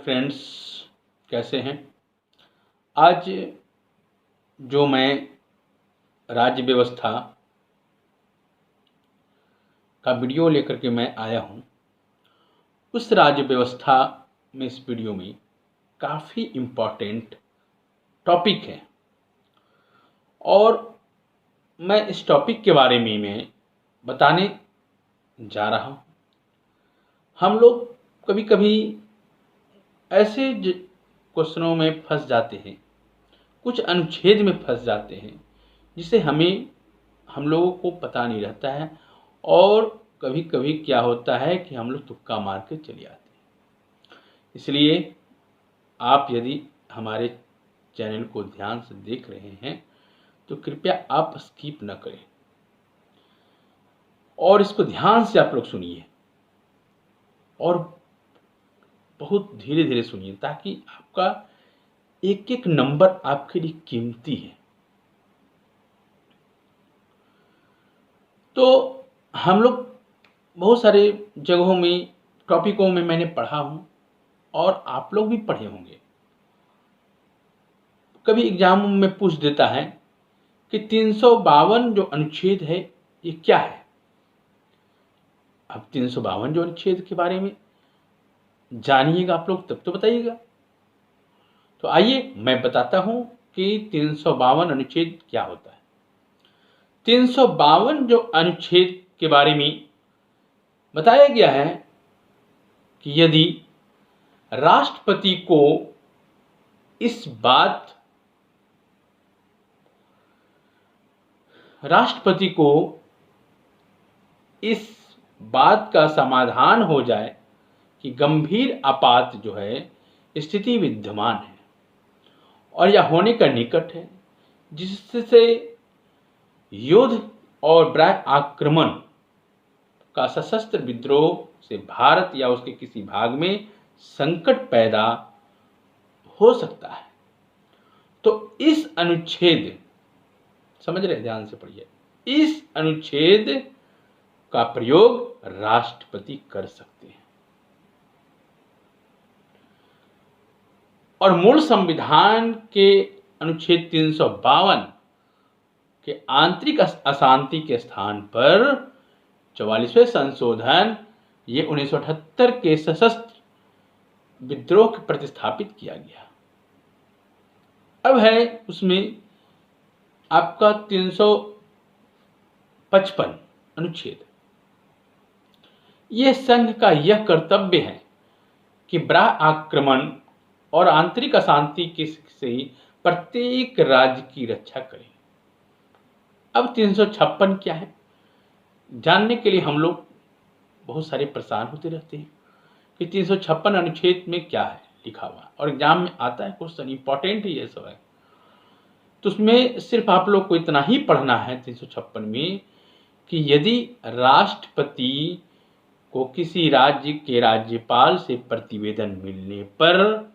Friends, कैसे हैं। आज जो मैं राज्य व्यवस्था का वीडियो लेकर के मैं आया हूं, उस राज्य व्यवस्था में इस वीडियो में काफ़ी इम्पोर्टेंट टॉपिक है और मैं इस टॉपिक के बारे में मैं बताने जा रहा हूं। हम लोग कभी कभी ऐसे क्वेश्चनों में फंस जाते हैं, कुछ अनुच्छेद में फंस जाते हैं जिसे हम लोगों को पता नहीं रहता है और कभी कभी क्या होता है कि हम लोग तुक्का मार के चले आते हैं। इसलिए आप यदि हमारे चैनल को ध्यान से देख रहे हैं तो कृपया आप स्किप न करें और इसको ध्यान से आप लोग सुनिए और बहुत धीरे धीरे सुनिए, ताकि आपका एक एक नंबर आपके लिए कीमती है। तो हम लोग बहुत सारे जगहों में, टॉपिकों में मैंने पढ़ा हूँ और आप लोग भी पढ़े होंगे। कभी एग्जाम में पूछ देता है कि 352 जो अनुच्छेद है ये क्या है। अब 352 जो अनुच्छेद के बारे में जानिएगा आप लोग, तब तो बताइएगा। तो आइए मैं बताता हूं कि 352 अनुच्छेद क्या होता है। 352 जो अनुच्छेद के बारे में बताया गया है कि यदि राष्ट्रपति को इस बात का समाधान हो जाए कि गंभीर आपात जो है स्थिति विद्यमान है और यह होने का निकट है, जिससे युद्ध और बृहद आक्रमण का सशस्त्र विद्रोह से भारत या उसके किसी भाग में संकट पैदा हो सकता है। तो इस अनुच्छेद, समझ रहे, ध्यान से पढ़िए, इस अनुच्छेद का प्रयोग राष्ट्रपति कर सकते हैं और मूल संविधान के अनुच्छेद 352 के आंतरिक अशांति के स्थान पर 44वें संशोधन ये 1978 के सशस्त्र विद्रोह को प्रतिस्थापित किया गया। अब है उसमें आपका 355 अनुच्छेद। यह संघ का यह कर्तव्य है कि बृहद आक्रमण और आंतरिक अशांति से प्रत्येक राज्य की रक्षा करें। अब 356 क्या है जानने के लिए हम लोग बहुत सारे परेशान होते रहते हैं कि 356 अनुच्छेद में क्या है लिखा हुआ, और एग्जाम में आता है क्वेश्चन, इंपॉर्टेंट ही ये सब है। तो उसमें सिर्फ आप लोग को इतना ही पढ़ना है 356 में कि यदि राष्ट्रपति को किसी राज्य के राज्यपाल से प्रतिवेदन मिलने पर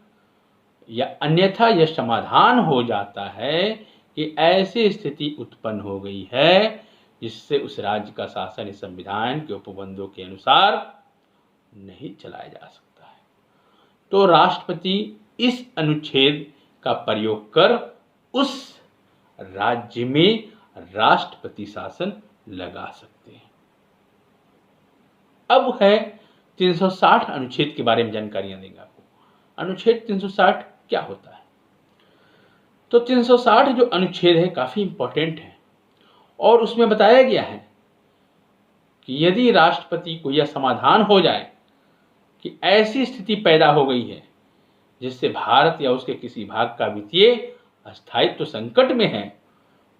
या अन्यथा यह समाधान हो जाता है कि ऐसी स्थिति उत्पन्न हो गई है जिससे उस राज्य का शासन इस संविधान के उपबंधों के अनुसार नहीं चलाया जा सकता है, तो राष्ट्रपति इस अनुच्छेद का प्रयोग कर उस राज्य में राष्ट्रपति शासन लगा सकते हैं। अब है 360 अनुच्छेद के बारे में जानकारियां देंगे आपको। अनुच्छेद 360 क्या होता है? तो 360 जो अनुच्छेद है काफी इंपॉर्टेंट है और उसमें बताया गया है कि यदि राष्ट्रपति को यह समाधान हो जाए कि ऐसी स्थिति पैदा हो गई है जिससे भारत या उसके किसी भाग का वित्तीय स्थायित्व संकट में है,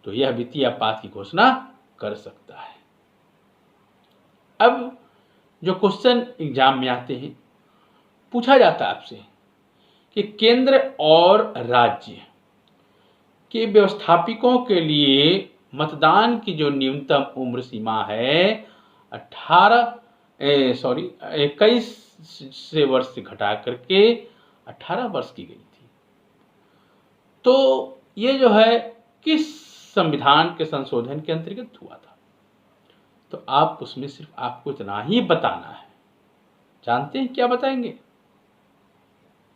तो यह वित्तीय आपात की घोषणा कर सकता है। अब जो क्वेश्चन एग्जाम में आते हैं, पूछा जाता है आपसे कि केंद्र और राज्य के व्यवस्थापकों के लिए मतदान की जो न्यूनतम उम्र सीमा है 21 से वर्ष से घटा करके 18 वर्ष की गई थी। तो ये जो है किस संविधान के संशोधन के अंतर्गत हुआ था? तो आप उसमें सिर्फ आपको इतना ही बताना है। जानते हैं क्या बताएंगे?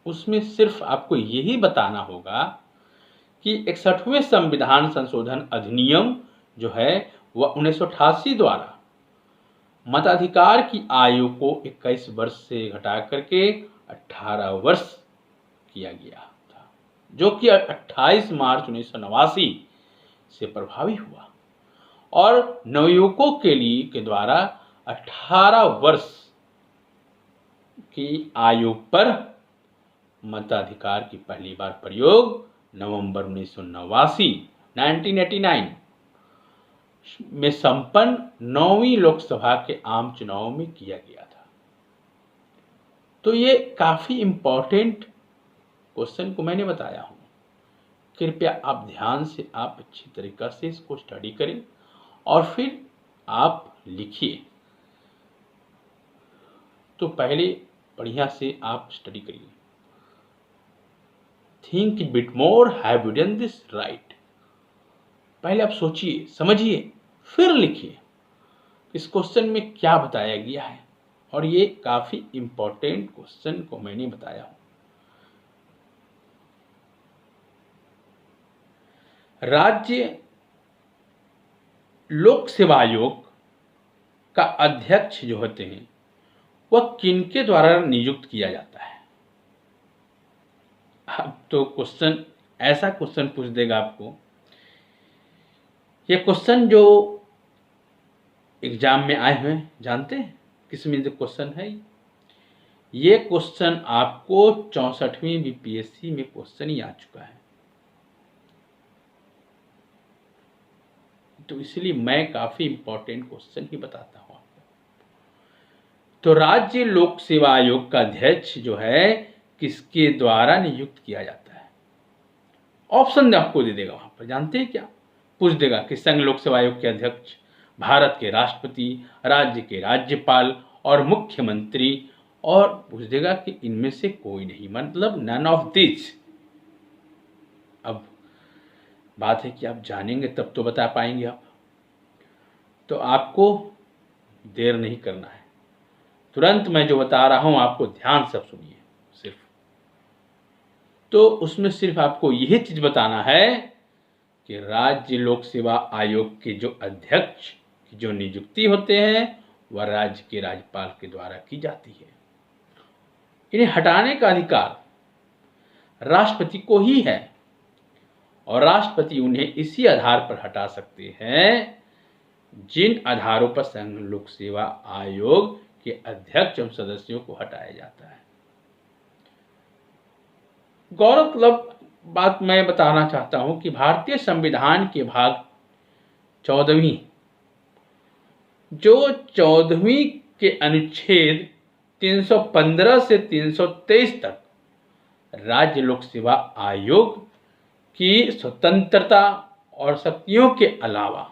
उसमें सिर्फ आपको यही बताना होगा कि 61वें संविधान संशोधन अधिनियम जो है वह 1988 द्वारा मताधिकार की आयु को 21 वर्ष से घटा करके 18 वर्ष किया गया था, जो कि 28 मार्च 1989 से प्रभावी हुआ और नवयुवकों के द्वारा 18 वर्ष की आयु पर मताधिकार की पहली बार प्रयोग नवंबर 1989 में संपन्न 9वीं लोकसभा के आम चुनाव में किया गया था। तो ये काफी इंपॉर्टेंट क्वेश्चन को मैंने बताया हूं, कृपया आप ध्यान से आप अच्छी तरीका से इसको स्टडी करें और फिर आप लिखिए। तो पहले बढ़िया से आप स्टडी करिए। Think bit more, have you done this right. पहले आप सोचिए, समझिए, फिर लिखिए इस क्वेश्चन में क्या बताया गया है। और ये काफी इंपॉर्टेंट क्वेश्चन को मैंने बताया हूं। राज्य लोक सेवा आयोग का अध्यक्ष जो होते हैं वह किनके द्वारा नियुक्त किया जाता है। अब तो क्वेश्चन ऐसा क्वेश्चन पूछ देगा आपको, ये क्वेश्चन जो एग्जाम में आए हुए हैं, जानते हैं किस में क्वेश्चन है। ये क्वेश्चन आपको 64वीं बीपीएससी में क्वेश्चन ही आ चुका है। तो इसलिए मैं काफी इंपॉर्टेंट क्वेश्चन ही बताता हूं आपको। तो राज्य लोक सेवा आयोग का अध्यक्ष जो है किसके द्वारा नियुक्त किया जाता है। ऑप्शन आपको दे देगा वहां पर, जानते हैं क्या पूछ देगा कि संघ लोक सेवा आयोग के अध्यक्ष भारत के राष्ट्रपति, राज्य के राज्यपाल और मुख्यमंत्री, और पूछ देगा कि इनमें से कोई नहीं, मतलब नन ऑफ दिस। अब बात है कि आप जानेंगे तब तो बता पाएंगे आप। तो आपको देर नहीं करना है, तुरंत मैं जो बता रहा हूं आपको ध्यान से सुनिए सिर्फ। तो उसमें सिर्फ आपको यही चीज बताना है कि राज्य लोक सेवा आयोग के जो अध्यक्ष की जो नियुक्ति होते हैं वह राज्य के राज्यपाल के द्वारा की जाती है। इन्हें हटाने का अधिकार राष्ट्रपति को ही है और राष्ट्रपति उन्हें इसी आधार पर हटा सकते हैं जिन आधारों पर संघ लोक सेवा आयोग के अध्यक्ष एवं सदस्यों को हटाया जाता है। गौरतलब बात मैं बताना चाहता हूं कि भारतीय संविधान के भाग 14वीं जो 14वीं के अनुच्छेद 315 से 323 तक राज्य लोक सेवा आयोग की स्वतंत्रता और शक्तियों के अलावा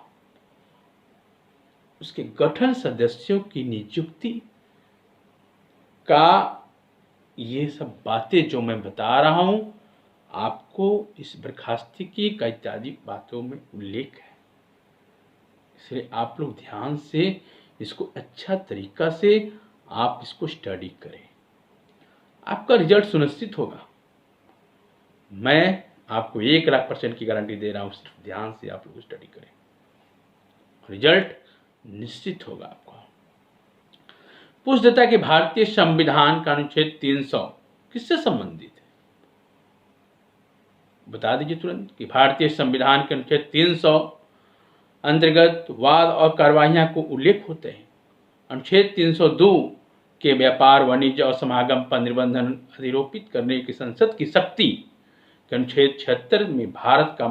उसके गठन, सदस्यों की नियुक्ति का, ये सब बातें जो मैं बता रहा हूं आपको इस बर्खास्तगी का इत्यादि बातों में उल्लेख है। इसलिए आप लोग ध्यान से इसको अच्छा तरीका से आप इसको स्टडी करें, आपका रिजल्ट सुनिश्चित होगा। मैं आपको 1,00,000% की गारंटी दे रहा हूं। सिर्फ ध्यान से आप लोग स्टडी करें, रिजल्ट निश्चित होगा आपको। पूछ देता है कि भारतीय संविधान का अनुच्छेद 300 किससे संबंधित है। बता दीजिए तुरंत कि भारतीय संविधान के अनुच्छेद 300 अंतर्गत वाद और कार्यवाहियां को उल्लेख होते हैं। अनुच्छेद 302 के व्यापार, वाणिज्य और समागम पर निर्बंधन अधिरोपित करने की संसद की शक्ति के अनुच्छेद 76 में भारत का